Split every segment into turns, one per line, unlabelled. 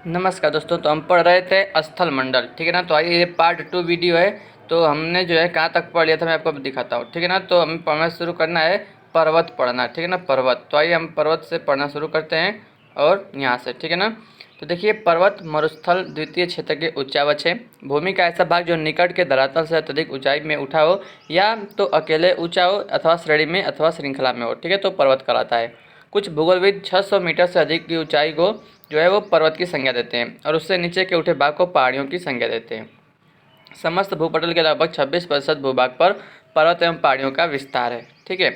नमस्कार दोस्तों। तो हम पढ़ रहे थे स्थल मंडल, ठीक है ना। तो आइए, ये पार्ट 2 वीडियो है। तो हमने जो है कहाँ तक पढ़ लिया था मैं आपको दिखाता हूँ, ठीक है ना। तो हमें पढ़ना शुरू करना है, पर्वत पढ़ना, ठीक है ना। पर्वत, तो आइए हम पर्वत से पढ़ना शुरू करते हैं और यहाँ से, ठीक है ना। तो देखिए, पर्वत मरुस्थल द्वितीय क्षेत्र के उच्चावच है। भूमि का ऐसा भाग जो निकट के धरातल से अत्यधिक ऊंचाई में उठा हो या तो अकेले ऊंचा हो अथवा श्रेणी में अथवा श्रृंखला में हो, ठीक है, तो पर्वत कहलाता है। कुछ भूगोलविद 600 मीटर से अधिक की ऊंचाई को जो है वो पर्वत की संज्ञा देते हैं और उससे नीचे के उठे भाग को पहाड़ियों की संज्ञा देते हैं। समस्त भूपटल के लगभग 26% भूभाग पर पर्वत एवं पहाड़ियों का विस्तार है, ठीक है।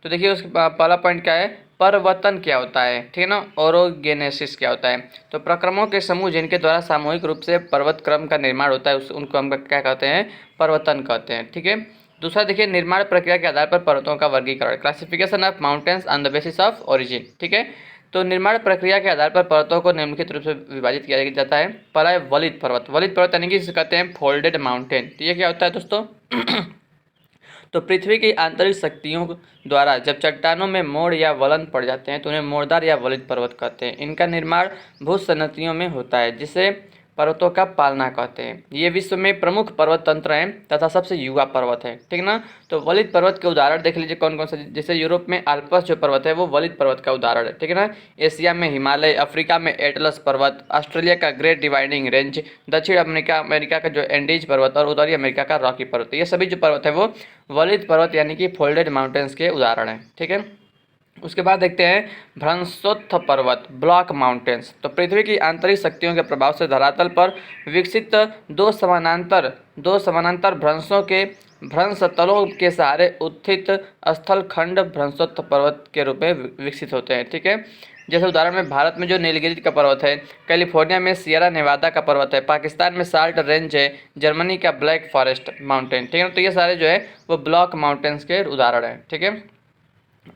तो देखिए, उसका पहला पॉइंट क्या है, पर्वतन क्या होता है, ठीक है ना। ओरोगेनेसिस क्या होता है। तो प्रक्रमों के समूह जिनके द्वारा सामूहिक रूप से पर्वत क्रम का निर्माण होता है उनको हम क्या कहते हैं, पर्वतन कहते हैं, ठीक है। दूसरा देखिए, निर्माण प्रक्रिया के आधार पर पर्वतों का वर्गीकरण, classification of mountains on the basis of origin, ठीक है। तो निर्माण प्रक्रिया के आधार पर पर्वतों को निम्नलिखित रूप से विभाजित किया जाता है। पहला है वलित पर्वत। वलित पर्वत यानी कि इसे कहते हैं फोल्डेड माउंटेन। तो ये क्या होता है दोस्तों तो पृथ्वी की आंतरिक शक्तियों द्वारा जब चट्टानों में मोड़ या वलन पड़ जाते हैं तो उन्हें मोड़दार या वलित पर्वत कहते हैं। इनका निर्माण भूसंनतियों में होता है जिसे पर्वतों का पालना कहते हैं। ये विश्व में प्रमुख पर्वत तंत्र हैं तथा सबसे युवा पर्वत है, ठीक ना। तो वलित पर्वत के उदाहरण देख लीजिए कौन कौन से। जैसे यूरोप में आल्पस जो पर्वत है वो वलित पर्वत का उदाहरण है, ठीक है ना। एशिया में हिमालय, अफ्रीका में एटलस पर्वत, ऑस्ट्रेलिया का ग्रेट डिवाइडिंग रेंज, दक्षिण अमेरिका का जो एंडीज पर्वत और उत्तरी अमेरिका का रॉकी पर्वत, ये सभी जो पर्वत है वो वलित पर्वत यानी कि फोल्डेड माउंटेन्स के उदाहरण हैं, ठीक है। उसके बाद देखते हैं भ्रंशोत्थ पर्वत, ब्लॉक माउंटेन्स। तो पृथ्वी की आंतरिक शक्तियों के प्रभाव से धरातल पर विकसित दो समानांतर भ्रंशों के भ्रंश तलों के सहारे उत्थित स्थल खंड भ्रंशोत्थ पर्वत के रूप में विकसित होते हैं, ठीक है। जैसे उदाहरण में भारत में जो नीलगिरी का पर्वत है, कैलिफोर्निया में सियरा नेवादा का पर्वत है, पाकिस्तान में साल्ट रेंज है, जर्मनी का ब्लैक फॉरेस्ट माउंटेन, ठीक है। तो ये सारे जो है वो ब्लॉक माउंटेन्स के उदाहरण हैं, ठीक है।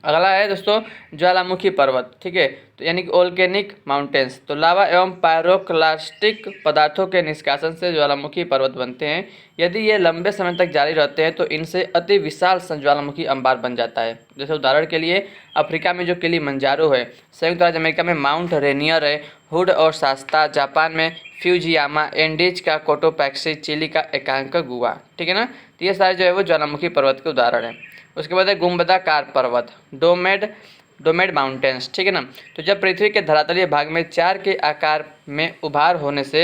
अगला है दोस्तों ज्वालामुखी पर्वत, ठीक है। तो यानी कि ओल्केनिक माउंटेन्स। तो लावा एवं पायरोक्लास्टिक पदार्थों के निष्कासन से ज्वालामुखी पर्वत बनते हैं। यदि ये लंबे समय तक जारी रहते हैं तो इनसे अति विशाल ज्वालामुखी अंबार बन जाता है। जैसे उदाहरण के लिए अफ्रीका में जो किलिमंजारो है, संयुक्त राज्य अमेरिका में माउंट रेनियर है, हुड और शास्ता, जापान में फ्यूजियामा, एंडीज का कोटोपैक्सी, चिली का एकांकागुआ, ठीक है ना। तो ये सारे जो है वो ज्वालामुखी पर्वत के उदाहरण हैं। उसके बाद है गुंबदाकार पर्वत, डोमेड माउंटेन्स, ठीक है ना। तो जब पृथ्वी के धरातलीय भाग में 4 के आकार में उभार होने से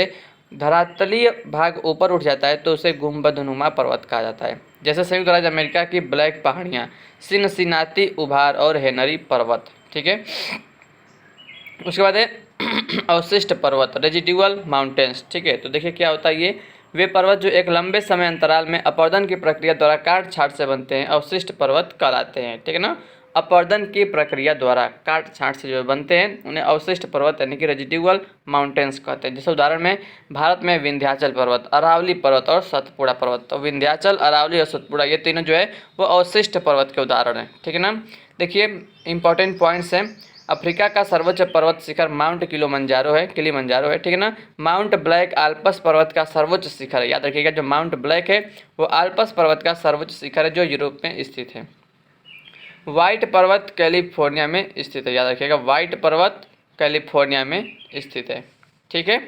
धरातलीय भाग ऊपर उठ जाता है तो उसे गुंबदनुमा पर्वत कहा जाता है। जैसे संयुक्त राज्य अमेरिका की ब्लैक पहाड़ियाँ, सिनसिनाती उभार और हेनरी पर्वत, ठीक है। उसके बाद है अवशिष्ट पर्वत, रेजिडुअल माउंटेन्स, ठीक है। तो देखिए क्या होता है ये, वे पर्वत जो एक लंबे समय अंतराल में अपरदन की प्रक्रिया द्वारा काट छांट से बनते हैं अवशिष्ट पर्वत कहलाते हैं, ठीक है ना। अपरदन की प्रक्रिया द्वारा काट छांट से जो बनते हैं उन्हें अवशिष्ट पर्वत यानी कि रेजिडुअल माउंटेन्स कहते हैं। जैसे उदाहरण में भारत में विंध्याचल पर्वत, अरावली पर्वत और सतपुड़ा पर्वत। तो विंध्याचल, अरावली और सतपुड़ा ये तीनों जो है वो अवशिष्ट पर्वत के उदाहरण हैं, ठीक है ना। देखिए इंपॉर्टेंट पॉइंट्स हैं। अफ्रीका का सर्वोच्च पर्वत शिखर माउंट किलिमंजारो है, ठीक है ना। माउंट ब्लैक आल्पस पर्वत का सर्वोच्च शिखर है, याद रखिएगा जो माउंट ब्लैक है वो आल्पस पर्वत का सर्वोच्च शिखर है जो यूरोप में स्थित है। व्हाइट पर्वत कैलिफोर्निया में स्थित है, याद रखिएगा व्हाइट पर्वत कैलिफोर्निया में स्थित है, ठीक है।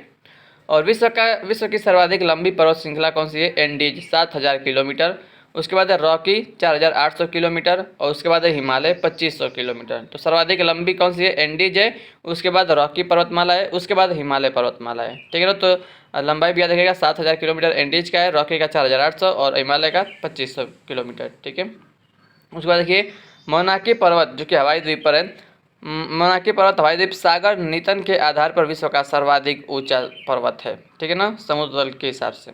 और विश्व की सर्वाधिक लंबी पर्वत श्रृंखला कौन सी है, एंडीज 7000 किलोमीटर। उसके बाद है रॉकी 4800 किलोमीटर और उसके बाद है हिमालय 2500 किलोमीटर। तो सर्वाधिक लंबी कौन सी है, एंडीज है, उसके बाद रॉकी पर्वतमाला है, उसके बाद हिमालय पर्वतमाला है, ठीक है ना। तो लंबाई भी याद रखिएगा 7000 किलोमीटर एंडीज का है, रॉकी का 4800 और हिमालय का 2500 किलोमीटर, ठीक है। उसके बाद देखिए मोनाकी पर्वत जो कि हवाई द्वीप पर है। मोनाकी पर्वत हवाई द्वीप सागर नीतन के आधार पर विश्व का सर्वाधिक ऊंचा पर्वत है, ठीक है ना, समुद्र तल के हिसाब से।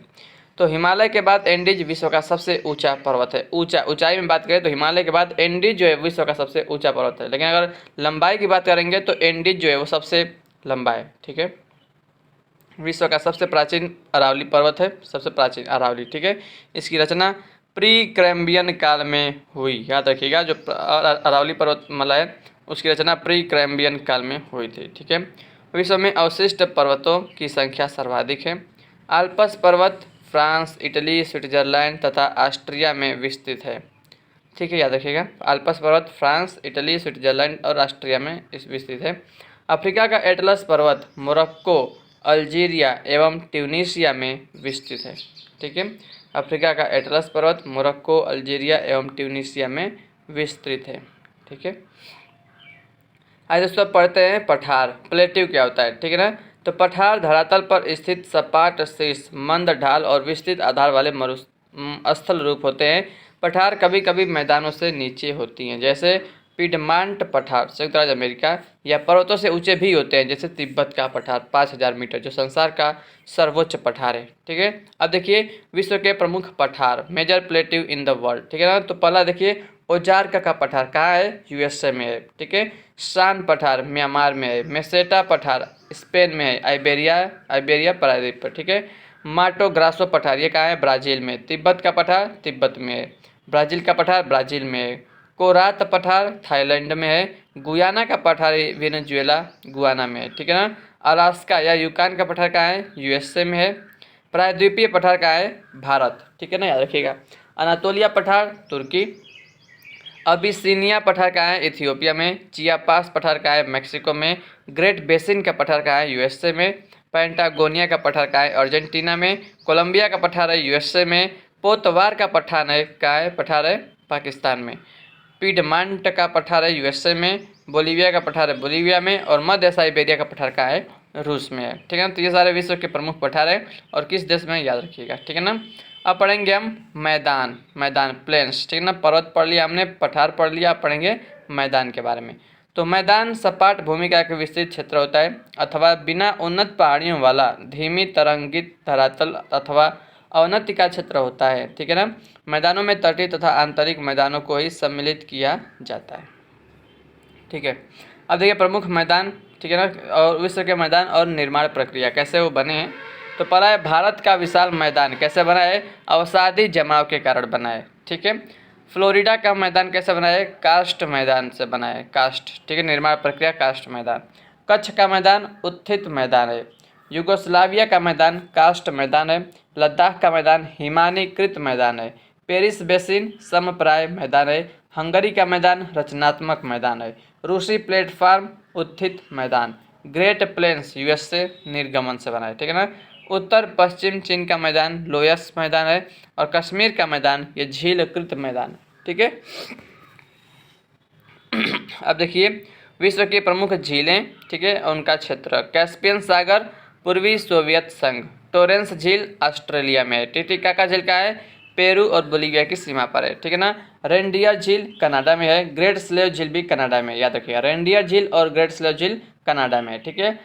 तो हिमालय के बाद एंडीज विश्व का सबसे ऊंचा पर्वत है। ऊंचाई में बात करें तो हिमालय के बाद एंडीज जो है विश्व का सबसे ऊंचा पर्वत है, लेकिन अगर लंबाई की बात करेंगे तो एंडीज जो है वो सबसे लंबा है, ठीक है। विश्व का सबसे प्राचीन अरावली पर्वत है, सबसे प्राचीन अरावली, ठीक है। इसकी रचना प्री कैम्ब्रियन काल में हुई, याद रखिएगा जो अरावली पर्वतमाला है उसकी रचना प्री कैम्ब्रियन काल में हुई थी, ठीक है। विश्व में अवशिष्ट पर्वतों की संख्या सर्वाधिक है। आल्पस पर्वत फ्रांस, इटली, स्विट्जरलैंड तथा ऑस्ट्रिया में विस्तृत है, ठीक है, याद रखिएगा आल्पस पर्वत फ्रांस, इटली, स्विट्जरलैंड और ऑस्ट्रिया में विस्तृत है। अफ्रीका का एटलस पर्वत मोरक्को, अल्जीरिया एवं ट्यूनीशिया में विस्तृत है। ठीक है, अफ्रीका का एटलस पर्वत मोरक्को, अल्जीरिया एवं ट्यूनीशिया में विस्तृत है। ठीक है, आज दोस्तों पढ़ते हैं पठार। प्लेट्यू क्या होता है, ठीक है ना। तो पठार धरातल पर स्थित सपाट शीर्ष, मंद ढाल और विस्तृत आधार वाले स्थल रूप होते हैं। पठार कभी कभी मैदानों से नीचे होती हैं, जैसे पिडमांट पठार संयुक्त राज्य अमेरिका, या पर्वतों से ऊंचे भी होते हैं, जैसे तिब्बत का पठार 5000 मीटर, जो संसार का सर्वोच्च पठार है। ठीक है, अब देखिए विश्व के प्रमुख पठार, major plateau in the world. ठीक है ना, तो पहला देखिए ओजार्क का पठार कहाँ है, यूएसए में है। ठीक है, शान पठार म्यांमार में है। मेसेटा पठार स्पेन में है, आइबेरिया प्रायद्वीप पर। ठीक है, माटो ग्रासो पठार ये कहाँ है, ब्राज़ील में। तिब्बत का पठार तिब्बत में है। ब्राज़ील का पठार ब्राज़ील में है। कोरात पठार थाईलैंड में है। गुयाना का पठार वेनेजुएला गुयाना में है। ठीक है ना, अलास्का या यूकान का पठार कहाँ है, यूएसए में है। प्रायद्वीपीय पठार कहाँ है, भारत। ठीक है ना, याद रखिएगा। अनातोलिया पठार तुर्की। अबिसिनिया पठार कहाँ है, इथियोपिया में। चियापास पठार कहाँ है, मैक्सिको में। ग्रेट बेसिन का पठार कहाँ है, यूएसए में। पेंटागोनिया का पठार कहाँ है, अर्जेंटीना में। कोलंबिया का पठार है, यूएसए में। पोतवार का पठार है कहाँ है, पठार है पाकिस्तान में। पिडमांट का पठार है यूएसए में। बोलीविया का पठार है बोलीविया में। और मध्य साइबेरिया का पठार कहाँ है, रूस में है। ठीक है ना, तो ये सारे विश्व के प्रमुख पठार है और किस देश में, याद रखिएगा। ठीक है ना, अब पढ़ेंगे हम मैदान प्लेन्स। ठीक है ना, पर्वत पढ़ लिया हमने, पठार पढ़ लिया, अब पढ़ेंगे मैदान के बारे में। तो मैदान सपाट भूमि का एक विस्तृत क्षेत्र होता है अथवा बिना उन्नत पहाड़ियों वाला धीमी तरंगित धरातल अथवा अवनति का क्षेत्र होता है। ठीक है ना, मैदानों में तटीय तथा आंतरिक मैदानों को ही सम्मिलित किया जाता है। ठीक है, अब देखिए प्रमुख मैदान। ठीक है ना, और विश्व के मैदान और निर्माण प्रक्रिया कैसे वो बने हैं। तो पहला है भारत का विशाल मैदान कैसे बना है, अवसादी जमाव के कारण बना है। ठीक है, फ्लोरिडा का मैदान कैसे बना है, कास्ट मैदान से बना है, कास्ट। ठीक है, निर्माण प्रक्रिया कास्ट मैदान। कच्छ का मैदान उत्थित मैदान है। युगोस्लाविया का मैदान कास्ट मैदान है। लद्दाख का मैदान हिमानीकृत मैदान है। पेरिस बेसिन समप्राय मैदान है। हंगरी का मैदान रचनात्मक मैदान है। रूसी प्लेटफार्म उत्थित मैदान। ग्रेट प्लेन्स यूएसए निर्गमन से बना है। ठीक है ना, उत्तर पश्चिम चीन का मैदान लोयस मैदान है। और कश्मीर का मैदान ये झीलकृत मैदान। ठीक है, अब देखिए विश्व की प्रमुख झीलें। ठीक है, उनका क्षेत्र, कैस्पियन सागर पूर्वी सोवियत संघ। टोरेंस झील ऑस्ट्रेलिया में है। टिटिकाका झील का है, पेरू और बोलीविया की सीमा पर है। ठीक है ना, रेनडियर झील कनाडा में है। ग्रेट स्लेव झील भी कनाडा में, याद रखिएगा, रेनडियर झील और ग्रेट स्लेव झील कनाडा में है। ठीक है,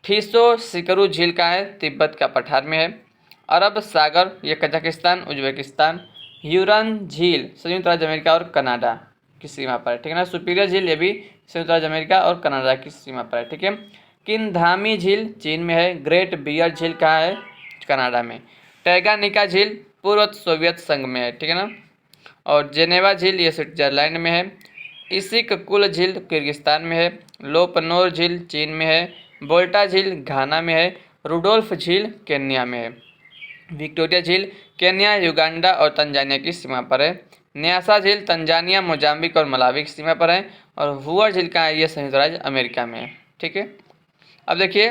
फीसो सिकरू झील का है, तिब्बत का पठार में है। अरब सागर ये कजाकिस्तान उज्बेकिस्तान। ह्यूरन झील संयुक्त राज्य अमेरिका और कनाडा की सीमा पर है। ठीक है ना, सुपीरियर झील ये भी संयुक्त राज्य अमेरिका और कनाडा की सीमा पर है। ठीक है, किनधामी झील चीन में है। ग्रेट बियर झील कहाँ है, कनाडा में। टैगानिका झील पूर्व सोवियत संघ में है। ठीक है ना, और जेनेवा झील ये स्विट्जरलैंड में है। इसिक कुल झील किर्गिस्तान में है। लोपनोर झील चीन में है। बोल्टा झील घाना में है। रुडोल्फ झील केन्या में है। विक्टोरिया झील केन्या, युगांडा और तंजानिया की सीमा पर है। न्यासा झील तंजानिया, मोजाम्बिक और मलावी की सीमा पर है। और हुआ झील कहाँ है, ये संयुक्त राज्य अमेरिका में है। ठीक है, अब देखिए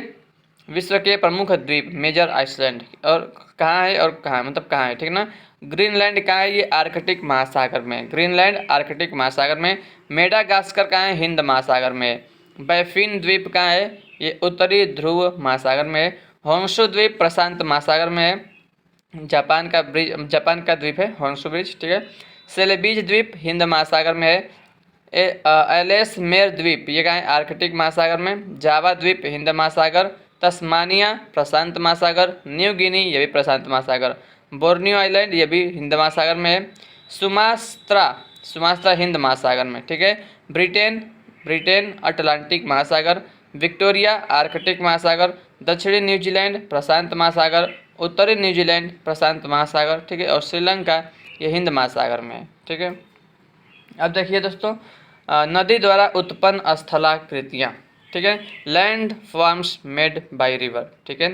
विश्व के प्रमुख द्वीप मेजर आइसलैंड, और कहाँ है और कहाँ मतलब कहाँ है। ठीक है ना, ग्रीनलैंड कहाँ है, ये आर्कटिक महासागर में, ग्रीनलैंड आर्कटिक महासागर में। मेडागास्कर कहाँ है, हिंद महासागर में। बैफिन द्वीप कहाँ है, ये उत्तरी ध्रुव महासागर में है। होन्शु द्वीप प्रशांत महासागर में है। जापान का द्वीप है होन्शु ब्रिज। ठीक है, सेलेबीज द्वीप हिंद महासागर में है। एलेस मेर द्वीप ये कहाँ है, आर्कटिक महासागर में। जावा द्वीप हिंद महासागर। तस्मानिया प्रशांत महासागर। न्यू गिनी ये भी प्रशांत महासागर। बोर्नियो आइलैंड ये भी हिंद महासागर में है। सुमात्रा हिंद महासागर में। ठीक है, ब्रिटेन अटलांटिक महासागर। विक्टोरिया आर्कटिक महासागर। दक्षिणी न्यूजीलैंड प्रशांत महासागर। उत्तरी न्यूजीलैंड प्रशांत महासागर। ठीक है, और श्रीलंका ये हिंद महासागर में है। ठीक है, अब देखिए दोस्तों नदी द्वारा उत्पन्न स्थलाकृतियाँ। ठीक है, land forms made by river. ठीक है,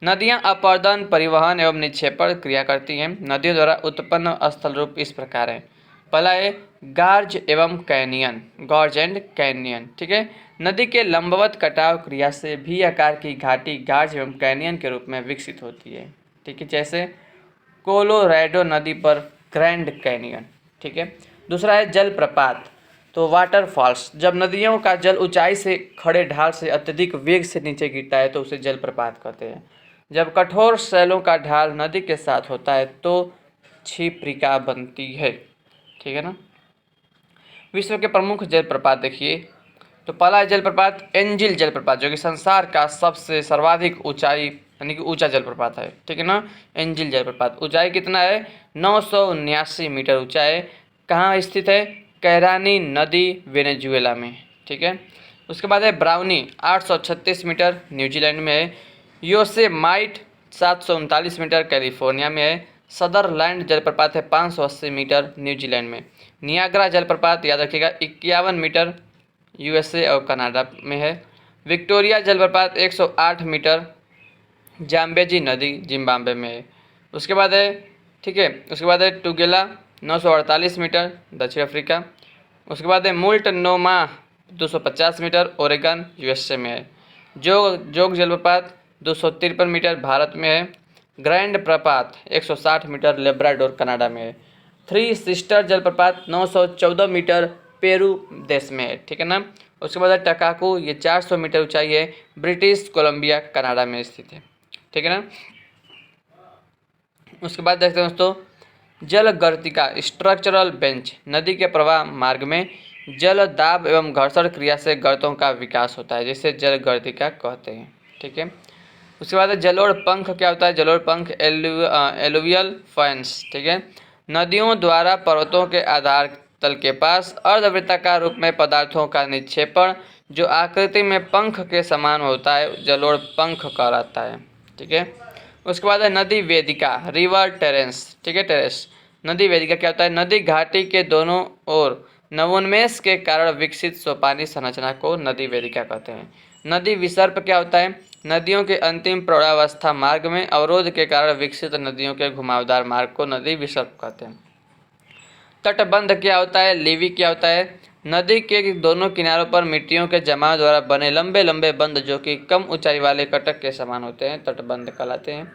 नदियाँ अपर्दन परिवहन एवं निक्षेपण क्रिया करती हैं। नदियों द्वारा उत्पन्न स्थल रूप इस प्रकार हैं। पहला है गार्ज एवं कैनियन, गॉर्ज एंड कैनियन। ठीक है, नदी के लंबवत कटाव क्रिया से भी आकार की घाटी गार्ज एवं कैनियन के रूप में विकसित होती है। ठीक है, जैसे कोलोराडो नदी पर ग्रैंड कैनियन। ठीक है, दूसरा है जलप्रपात, तो वाटरफॉल्स, जब नदियों का जल ऊंचाई से खड़े ढाल से अत्यधिक वेग से नीचे गिरता है तो उसे जलप्रपात कहते हैं। जब कठोर शैलों का ढाल नदी के साथ होता है तो क्षिप्रिका बनती है। ठीक है ना। विश्व के प्रमुख जलप्रपात देखिए, तो पहला है जलप्रपात एंजिल जलप्रपात, जो कि संसार का सबसे सर्वाधिक ऊंचाई यानी कि ऊंचा जलप्रपात है। ठीक है ना। एंजिल जलप्रपात ऊंचाई कितना है, 979 मीटर ऊंचा है। कहाँ स्थित है, कैरानी नदी वेनेजुएला में। ठीक है, उसके बाद है ब्राउनी 836 मीटर न्यूजीलैंड में है। योसेमाइट 739 मीटर कैलिफोर्निया में है। सदरलैंड जलप्रपात है 580 मीटर न्यूजीलैंड में। नियाग्रा जलप्रपात याद रखिएगा 51 मीटर यूएसए और कनाडा में है। विक्टोरिया जलप्रपात 108 मीटर जाम्बेजी नदी जिम्बाब्वे में है। उसके बाद है, ठीक है, उसके बाद है टुगेला 948 मीटर दक्षिण अफ्रीका। उसके बाद है मुल्टनोमा 250 मीटर ओरेगन यूएसए में है। जोग जलप्रपात 253 मीटर भारत में है। ग्रैंड प्रपात 160 मीटर लेब्राडोर कनाडा में है। थ्री सिस्टर जलप्रपात 914 मीटर पेरू देश में है। ठीक है ना। उसके बाद है टकाकू, ये 400 मीटर ऊंचाई है, ब्रिटिश कोलंबिया कनाडा में स्थित है। ठीक है ना। उसके बाद देखते हैं दोस्तों जलगर्तिका स्ट्रक्चरल बेंच, नदी के प्रवाह मार्ग में जल दाब एवं घर्षण क्रिया से गर्तों का विकास होता है, जिसे जलगर्तिका कहते हैं। ठीक है। उसके बाद जलोढ़ पंख क्या होता है, जलोढ़ पंख एलुवियल फैंस। ठीक है, नदियों द्वारा पर्वतों के आधार तल के पास अर्धवृत्ताकार रूप में पदार्थों का निक्षेपण जो आकृति में पंख के समान होता है जलोढ़ पंख कहलाता है। ठीक है। उसके बाद है नदी वेदिका रिवर टेरेस। ठीक है, टेरेस नदी वेदिका क्या होता है, नदी घाटी के दोनों ओर नवोन्मेष के कारण विकसित सोपानी संरचना को नदी वेदिका कहते हैं। नदी विसर्प क्या होता है, नदियों के अंतिम प्रौढ़ावस्था मार्ग में अवरोध के कारण विकसित नदियों के घुमावदार मार्ग को नदी विसर्प कहते हैं। तटबंध क्या होता है, लीवी क्या होता है, नदी के दोनों किनारों पर मिट्टियों के जमाव द्वारा बने लंबे लंबे बंध जो कि कम ऊंचाई वाले कटक के समान होते हैं, तटबंध कहलाते हैं।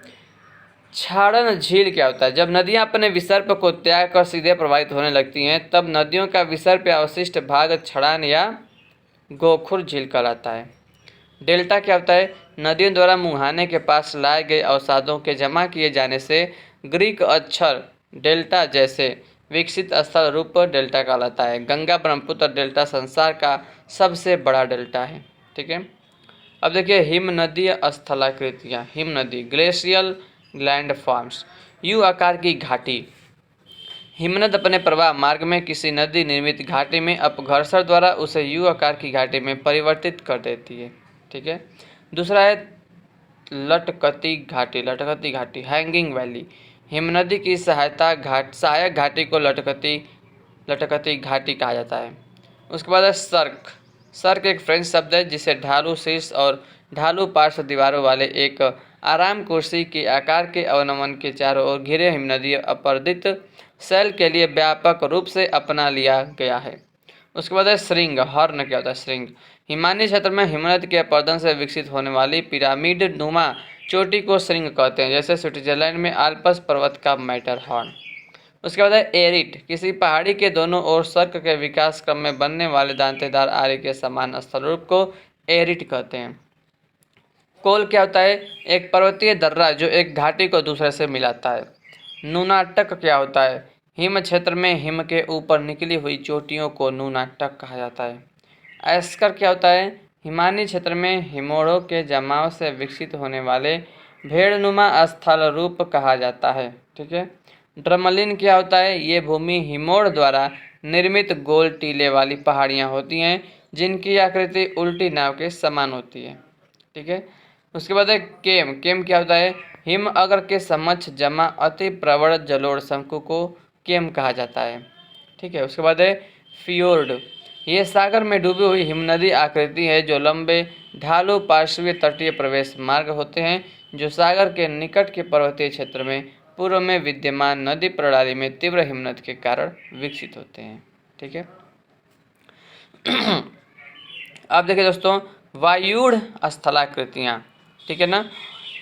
क्षारण झील क्या होता है, जब नदियां अपने विसर्प को त्याग कर सीधे प्रवाहित होने लगती हैं तब नदियों का विसर्प या अवशिष्ट भाग क्षरण या गोखुर झील कहलाता है। डेल्टा क्या होता है, नदियों द्वारा मुहाने के पास लाए गए अवसादों के जमा किए जाने से ग्रीक अक्षर डेल्टा जैसे विकसित स्थल रूप डेल्टा कहलाता है। गंगा ब्रह्मपुत्र डेल्टा संसार का सबसे बड़ा डेल्टा है। ठीक है। अब देखिए हिम नदी स्थलाकृतियाँ, हिम नदी ग्लेशियल लैंड फॉर्म्स, यू आकार की घाटी। हिमनद अपने प्रवाह मार्ग में किसी नदी निर्मित घाटी में अपघर्षण द्वारा उसे यू आकार की घाटी में परिवर्तित कर देती है। ठीक है। दूसरा है लटकती घाटी, लटकती घाटी हैंगिंग वैली, हिमनदी की सहायक घाटी को लटकती घाटी कहा जाता है। उसके बाद है सर्क। सर्क एक फ्रेंच शब्द है जिसे ढालू शीर्ष और ढालू पार्श्व दीवारों वाले एक आराम कुर्सी के आकार के अवनमन के चारों ओर घिरे हिमनदी अपर्दित शैल के लिए व्यापक रूप से अपना लिया गया है। उसके बाद है श्रृंग, हॉर्न क्या होता है, श्रृंग हिमालय क्षेत्र में हिमनद के अपर्दन से विकसित होने वाली पिरामिड नुमा चोटी को श्रृंग कहते हैं, जैसे स्विट्जरलैंड में आल्प्स पर्वत का मैटर हॉर्न। उसके बाद है एरिट, किसी पहाड़ी के दोनों ओर सर्क के विकास क्रम में बनने वाले दांतेदार आरे के समान स्थल रूप को एरिट कहते हैं। कोल क्या होता है, एक पर्वतीय दर्रा जो एक घाटी को दूसरे से मिलाता है। नूनाटक क्या होता है, हिम क्षेत्र में हिम के ऊपर निकली हुई चोटियों को नूनाटक कहा जाता है। एस्कर क्या होता है, हिमानी क्षेत्र में हिमोड़ों के जमाव से विकसित होने वाले भेड़नुमा स्थल रूप कहा जाता है। ठीक है। ड्रमलिन क्या होता है, ये भूमि हिमोड़ द्वारा निर्मित गोल टीले वाली पहाड़ियाँ होती हैं जिनकी आकृति उल्टी नाव के समान होती है। ठीक है। उसके बाद है केम। केम क्या होता है, हिम अग्र के समक्ष जमा अति प्रवण जलोढ़ शंकु को केम कहा जाता है। ठीक है। उसके बाद है फियोर्ड, ये सागर में डूबी हुई हिमनदी आकृति है जो लंबे ढालू पार्श्वीय तटीय प्रवेश मार्ग होते हैं जो सागर के निकट के पर्वतीय क्षेत्र में पूर्व में विद्यमान नदी प्रणाली में तीव्र हिमनद के कारण विकसित होते हैं। ठीक है। अब देखिए दोस्तों, वायुड़ स्थलाकृतियाँ। ठीक है ना।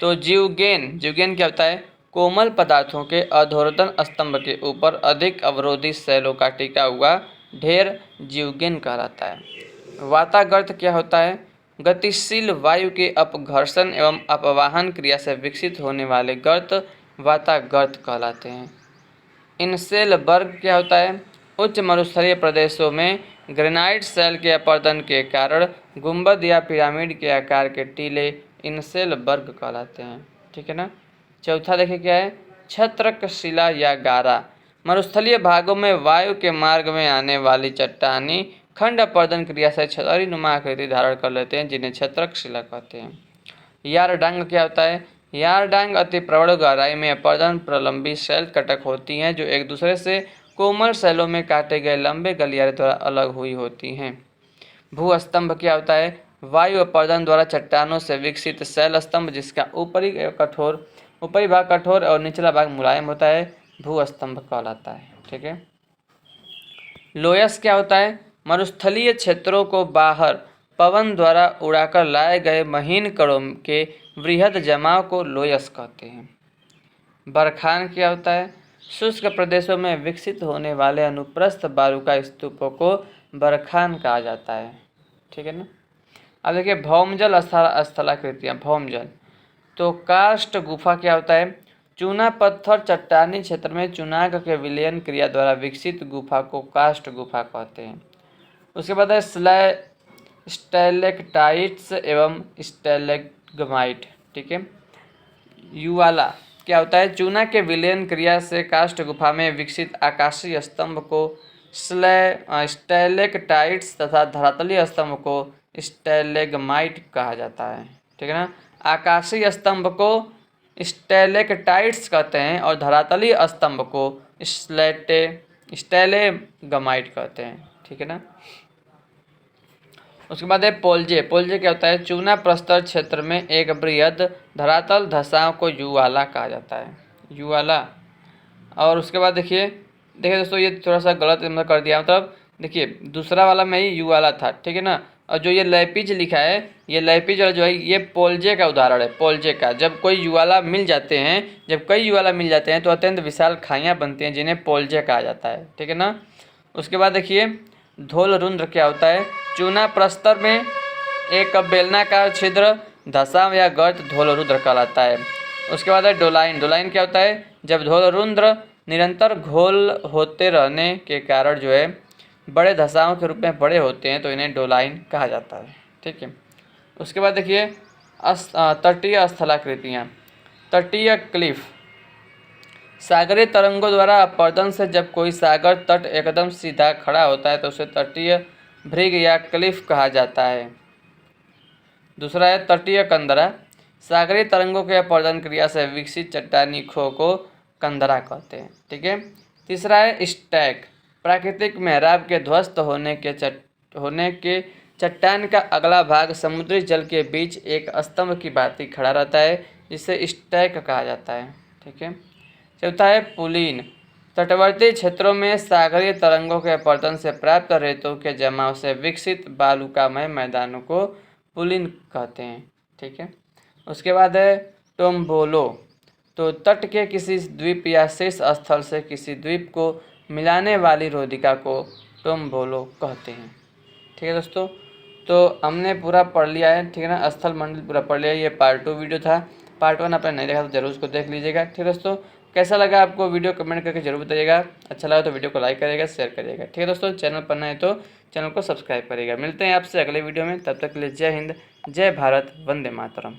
तो जीवगेन क्या होता है? कोमल पदार्थों के अधोर्धन स्तंभ के ऊपर अधिक अवरोधी शैलों का टिका हुआ ढेर जीवगेन कहलाता है। वातागर्त क्या होता है? गतिशील वायु के अपघर्षण एवं अपवाहन क्रिया से विकसित होने वाले गर्त वातागर्त कहलाते हैं। इनसेल बर्ग क्या होता है? उच्च मरुस्थलीय प्रदेशों में ग्रेनाइट शैल के अपरदन के कारण गुंबद या पिरामिड के आकार के टीले इनसेल बर्ग कहलाते हैं। ठीक है ना। चौथा देखिए क्या है? छत्रक शिला या गारा। मरुस्थलीय भागों में वायु के मार्ग में आने वाली चट्टानी खंड अपरदन क्रिया से छतरी नुमा आकृति धारण कर लेते हैं, जिन्हें छत्रक शिला कहते हैं। यारडांग क्या होता है? यारडांग अति प्रौढ़ गहराई में अपरदन प्रलंबी शैल कटक होती हैं, जो एक दूसरे से कोमल शैलों में काटे गए लंबे गलियारे द्वारा अलग हुई होती हैं। भूस्तंभ क्या होता है? वायु अपरदन द्वारा चट्टानों से विकसित शैल स्तंभ, जिसका ऊपरी भाग कठोर और निचला भाग मुलायम होता है, भूस्तंभ कहलाता है। ठीक है। लोयस क्या होता है? मरुस्थलीय क्षेत्रों को बाहर पवन द्वारा उड़ाकर लाए गए महीन कणों के वृहद जमाव को लोयस कहते हैं। बरखान क्या होता है? शुष्क प्रदेशों में विकसित होने वाले अनुप्रस्थ बालुका स्तूपों को बरखान कहा जाता है। ठीक है ना। अब देखिए भौमजल स्थलाकृतियाँ। भौमजल तो काष्ठ गुफा क्या होता है? चूना पत्थर चट्टानी क्षेत्र में चुनाग के विलयन क्रिया द्वारा विकसित गुफा को काष्ठ गुफा कहते हैं। उसके बाद है स्टैलेक्टाइट्स एवं स्टैलेग्माइट। ठीक है। युवाला क्या होता है? चूना के विलयन क्रिया से काष्ठ गुफा में विकसित आकाशीय स्तंभ को स्टैलेक्टाइट्स तथा धरातलीय स्तंभ को स्टैलेग्माइट कहा जाता है। ठीक है ना। आकाशीय स्तंभ को स्टैलेक्टाइट्स कहते हैं और धरातलीय स्तंभ को स्टैलेग्माइट कहते हैं। ठीक है ना। उसके बाद है पोल्जे। पोल्जे क्या होता है? चूना प्रस्तर क्षेत्र में एक बृहद धरातल धसाव को युवाला कहा जाता है। युवाला। और उसके बाद देखिए दोस्तों, ये थोड़ा सा गलत मैं कर दिया, मतलब देखिए दूसरा वाला में ही युवाला था। ठीक है ना। और जो ये लैपिज लिखा है, ये लैपिज और जो है ये पोल्जे का उदाहरण है। पोल्जे का जब कई युवाला मिल जाते हैं तो अत्यंत विशाल खाइयाँ बनती हैं, जिन्हें पोल्जे कहा जाता है। ठीक है ना। उसके बाद देखिए धौलरुंद्र क्या होता है? चूना प्रस्तर में एक बेलनाकार छिद्र धसाव या गर्त धौलरुंद्र कहलाता है। उसके बाद है डोलाइन। डोलाइन क्या होता है? जब धौलरुंद्र निरंतर घोल होते रहने के कारण जो है बड़े धसाओं के रूप में बड़े होते हैं, तो इन्हें डोलाइन कहा जाता है। ठीक है। उसके बाद देखिए तटीय स्थलाकृतियाँ। तटीय क्लिफ। सागरीय तरंगों द्वारा अपरदन से जब कोई सागर तट एकदम सीधा खड़ा होता है तो उसे तटीय भृग या क्लिफ कहा जाता है। दूसरा है तटीय कंदरा। सागरीय तरंगों के अपरदन क्रिया से विकसित चट्टानी खो को कंदरा कहते हैं। ठीक है। तीसरा है स्टैक। प्राकृतिक मेहराब के ध्वस्त होने के चट्टान का अगला भाग समुद्री जल के बीच एक स्तंभ की भांति खड़ा रहता है, जिसे स्टैक कहा जाता है। ठीक है। चौथा है पुलीन। तटवर्ती क्षेत्रों में सागरीय तरंगों के अपरदन से प्राप्त रेतों के जमाव से विकसित बालुकामय मैदानों को पुलीन कहते हैं। ठीक है। उसके बाद है टोम्बोलो। तो तट के किसी द्वीप या शीर्ष स्थल से किसी द्वीप को मिलाने वाली रोधिका को टोम्बोलो कहते हैं। ठीक है दोस्तों, तो हमने पूरा पढ़ लिया है। ठीक है ना। स्थल मंडल पूरा पढ़ लिया। ये पार्ट 2 वीडियो था। पार्ट 1 आपने नहीं देखा तो जरूर उसको देख लीजिएगा। ठीक है दोस्तों, कैसा लगा आपको वीडियो कमेंट करके जरूर बताइएगा। अच्छा लगा तो वीडियो को लाइक करिएगा, शेयर करिएगा। ठीक है दोस्तों, चैनल पर नए तो चैनल को सब्सक्राइब करिएगा। मिलते हैं आपसे अगले वीडियो में, तब तक के लिए जय हिंद, जय भारत, वंदे मातरम।